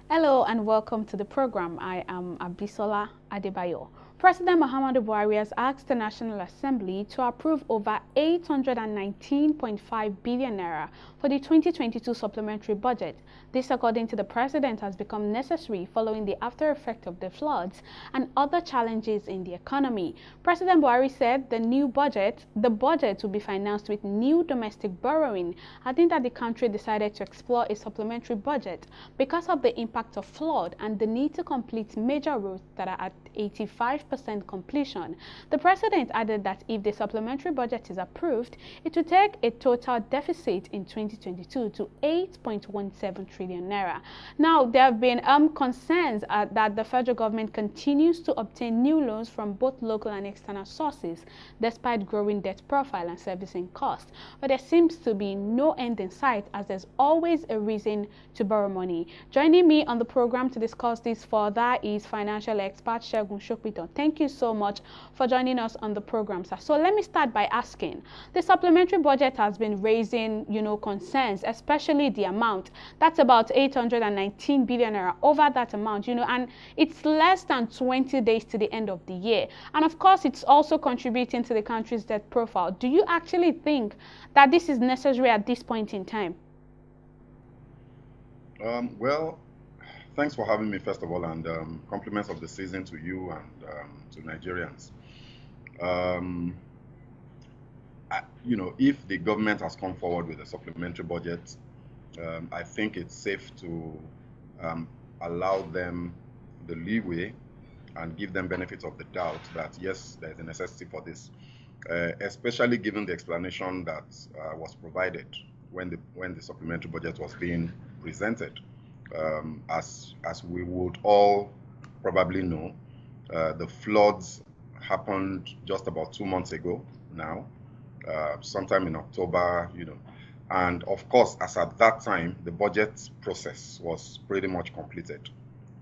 Hello and welcome to the program. I am Abisola Adebayo. President Muhammadu Buhari has asked the National Assembly to approve over 819.5 billion naira for the 2022 supplementary budget. This, according to the president, has become necessary following the after effect of the floods and other challenges in the economy. President Buhari said the budget will be financed with new domestic borrowing, adding that the country decided to explore a supplementary budget because of the impact of flood and the need to complete major roads that are at 85% completion. The president added that if the supplementary budget is approved, it will take a total deficit in 2022 to 8.17 trillion naira. Now, there have been concerns that the federal government continues to obtain new loans from both local and external sources, despite growing debt profile and servicing costs. But there seems to be no end in sight, as there's always a reason to borrow money. Joining me on the program to discuss this further is financial expert Segun Shokpito. Thank you so much for joining us on the program, sir. So let me start by asking, the supplementary budget has been raising, concerns, especially the amount. That's about 819 billion naira, over that amount, and it's less than 20 days to the end of the year. And of course, it's also contributing to the country's debt profile. Do you actually think that this is necessary at this point in time? Well, thanks for having me, first of all, and compliments of the season to you and to Nigerians. Um, if the government has come forward with a supplementary budget, I think it's safe to allow them the leeway and give them benefits of the doubt that, yes, there's a necessity for this, especially given the explanation that was provided when the supplementary budget was being presented. As we would all probably know, the floods happened just about 2 months ago now, sometime in October, and of course, as at that time, the budget process was pretty much completed.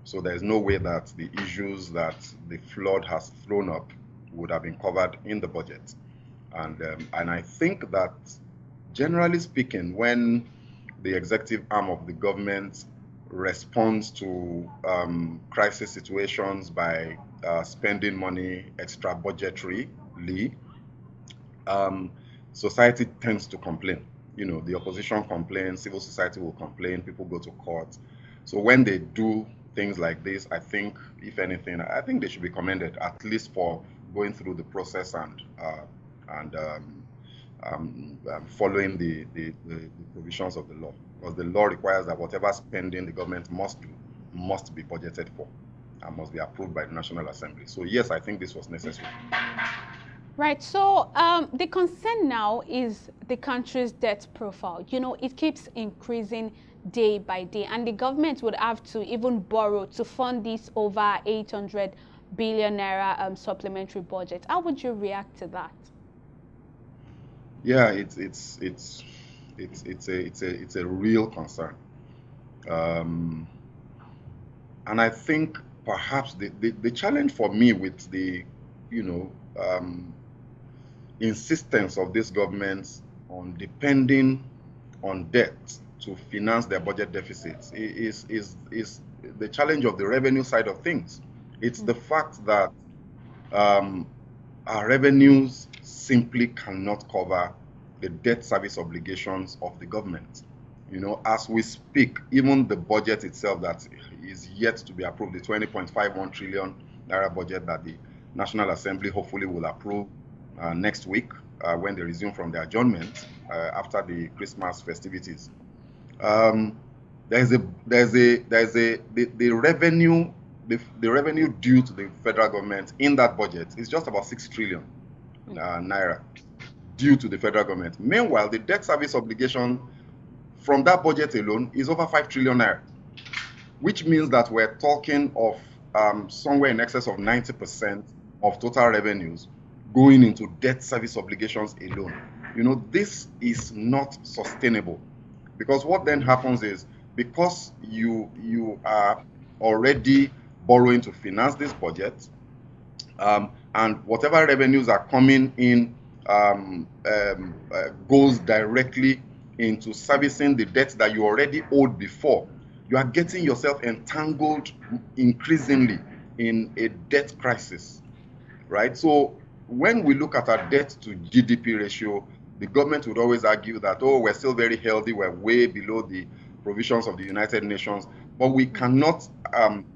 So there's no way that the issues that the flood has thrown up would have been covered in the budget. And I think that, generally speaking, when the executive arm of the government responds to crisis situations by spending money extra budgetarily, society tends to complain. The opposition complains, civil society will complain, people go to court. So when they do things like this, I think, if anything, I think they should be commended, at least for going through the process and following the provisions of the law, because the law requires that whatever spending the government must do must be budgeted for and must be approved by the National Assembly. So yes, I think this was necessary. Right. So the concern now is the country's debt profile. It keeps increasing day by day, and the government would have to even borrow to fund this over 800 billion naira supplementary budget. How would you react to that? Yeah, it's a real concern, um, and I think perhaps the challenge for me with the you know um, insistence of this government on depending on debt to finance their budget deficits is the challenge of the revenue side of things. It's the fact that um, our revenues simply cannot cover the debt service obligations of the government. As we speak, even the budget itself that is yet to be approved, the 20.51 trillion naira budget that the National Assembly hopefully will approve next week when they resume from the adjournment after the Christmas festivities. Um, the revenue the revenue due to the federal government in that budget is just about 6 trillion naira due to the federal government. Meanwhile, the debt service obligation from that budget alone is over 5 trillion naira, which means that we're talking of somewhere in excess of 90% of total revenues going into debt service obligations alone. This is not sustainable, because what then happens is, because you are already borrowing to finance this budget, and whatever revenues are coming in goes directly into servicing the debt that you already owed before. you are getting yourself entangled increasingly in a debt crisis, right? So when we look at our debt to GDP ratio, the government would always argue that, oh, we're still very healthy, we're way below the provisions of the United Nations, but we cannot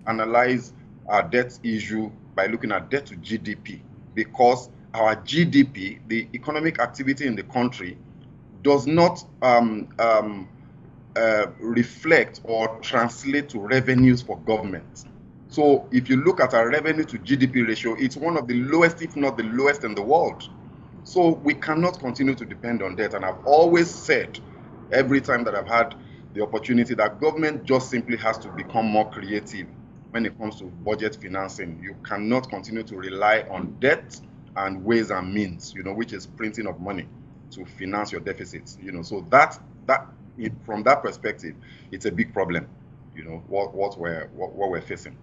analyze our debt issue by looking at debt to GDP, because our GDP, the economic activity in the country, does not reflect or translate to revenues for government. So if you look at our revenue to GDP ratio, it's one of the lowest, if not the lowest in the world. So we cannot continue to depend on debt. And I've always said, every time that I've had the opportunity, that government just simply has to become more creative when it comes to budget financing. You cannot continue to rely on debt and ways and means, which is printing of money to finance your deficits. So that from that perspective, it's a big problem, what we're facing.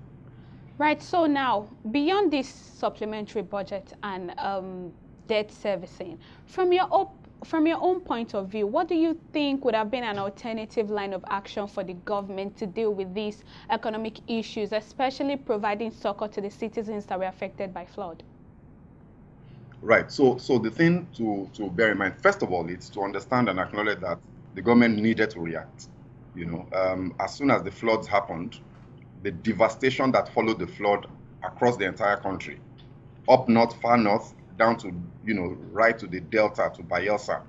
Right. So now, beyond this supplementary budget and debt servicing, from your own point of view, what do you think would have been an alternative line of action for the government to deal with these economic issues, especially providing succor to the citizens that were affected by flood? Right. So the thing to bear in mind, first of all, is to understand and acknowledge that the government needed to react. As soon as the floods happened, the devastation that followed the flood across the entire country, up north, far north, down to, right to the Delta, to Bayelsa,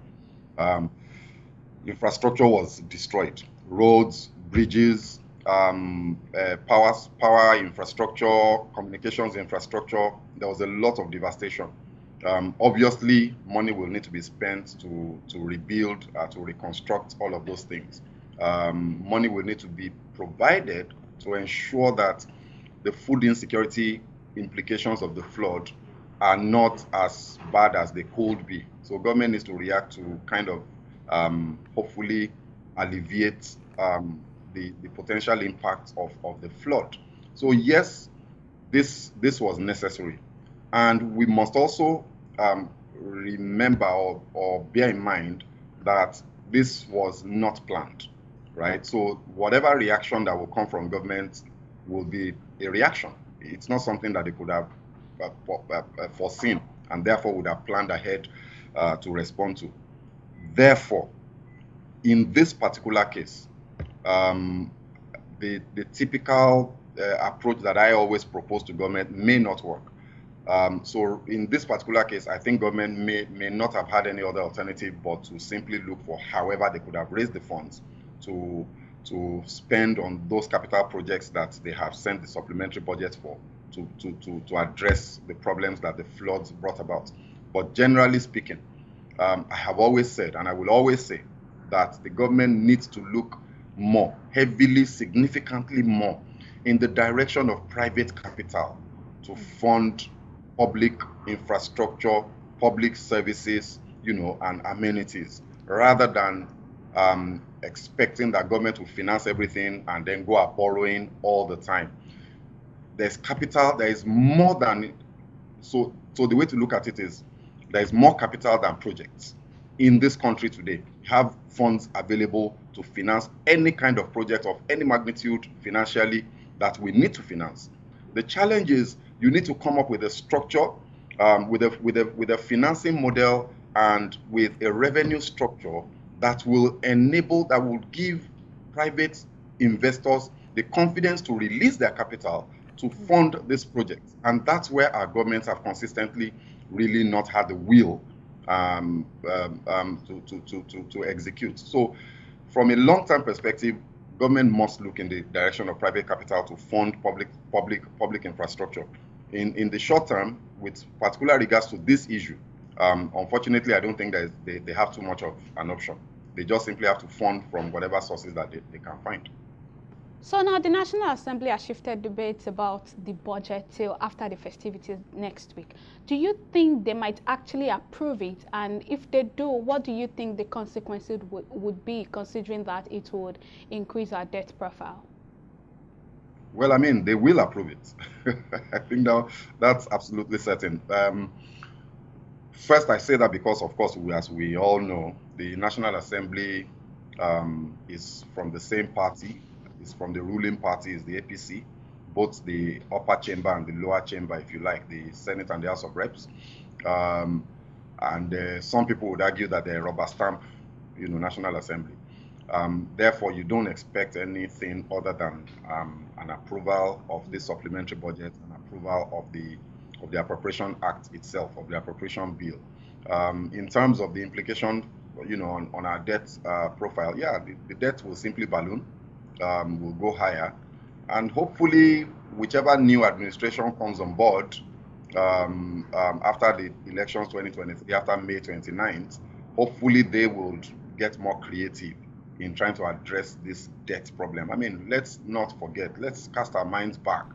infrastructure was destroyed. Roads, bridges, power infrastructure, communications infrastructure. There was a lot of devastation. Obviously, money will need to be spent to rebuild, to reconstruct all of those things. Money will need to be provided to ensure that the food insecurity implications of the flood are not as bad as they could be. So government needs to react to kind of hopefully alleviate the potential impact of the flood. So yes, this was necessary. And we must also remember or bear in mind that this was not planned, right? So whatever reaction that will come from government will be a reaction. It's not something that they could have foreseen and therefore would have planned ahead to respond to. Therefore, in this particular case, the typical approach that I always propose to government may not work. So in this particular case, I think government may not have had any other alternative but to simply look for however they could have raised the funds to spend on those capital projects that they have sent the supplementary budget for, to address the problems that the floods brought about. But generally speaking, I have always said, and I will always say, that the government needs to look more, heavily, significantly more, in the direction of private capital to fund public infrastructure, public services, and amenities, rather than expecting that government will finance everything and then go out borrowing all the time. There's capital, there is more than, so the way to look at it is, there is more capital than projects in this country today. Have funds available to finance any kind of project of any magnitude financially that we need to finance. The challenge is you need to come up with a structure, with a financing model and with a revenue structure that will enable, that will give private investors the confidence to release their capital to fund this project. And that's where our governments have consistently really not had the will to execute. So from a long-term perspective, government must look in the direction of private capital to fund public infrastructure. In the short term, with particular regards to this issue, unfortunately, I don't think that they have too much of an option. They just simply have to fund from whatever sources that they can find. So now the National Assembly has shifted debates about the budget till after the festivities next week. Do you think they might actually approve it? And if they do, what do you think the consequences would be, considering that it would increase our debt profile? Well, I mean, they will approve it. I think now that's absolutely certain. First, I say that because, of course, as we all know, the National Assembly is from the same party, is from the ruling party, is the APC, both the upper chamber and the lower chamber, if you like, the Senate and the House of Reps. And some people would argue that they're rubber stamp, National Assembly. Therefore, you don't expect anything other than an approval of this supplementary budget, an approval of the Appropriation Act itself, of the appropriation bill. In terms of the implication, on our debt profile, yeah, the debt will simply balloon, will go higher, and hopefully, whichever new administration comes on board after the elections 2023, after May 29th, hopefully they will get more creative in trying to address this debt problem. I mean, let's not forget, let's cast our minds back.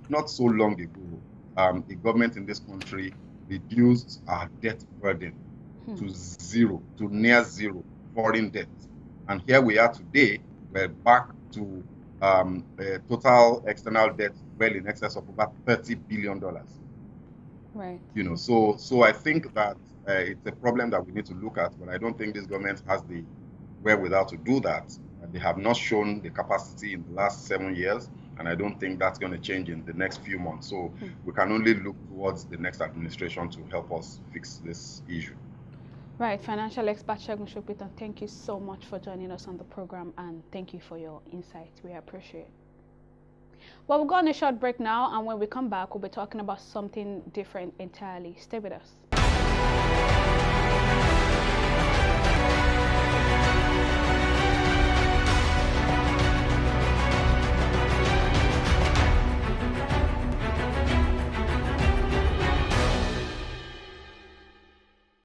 Not so long ago, the government in this country reduced our debt burden to zero, to near zero, foreign debt. And here we are today, we're back to a total external debt well in excess of about $30 billion. Right. So I think that it's a problem that we need to look at, but I don't think this government has the wherewithal to do that. They have not shown the capacity in the last 7 years, and I don't think that's going to change in the next few months. So we can only look towards the next administration to help us fix this issue. Right, financial expert Segun Sopitan, thank you so much for joining us on the program, and thank you for your insights. We appreciate it. Well, we'll go on a short break now, and when we come back, we'll be talking about something different entirely. Stay with us.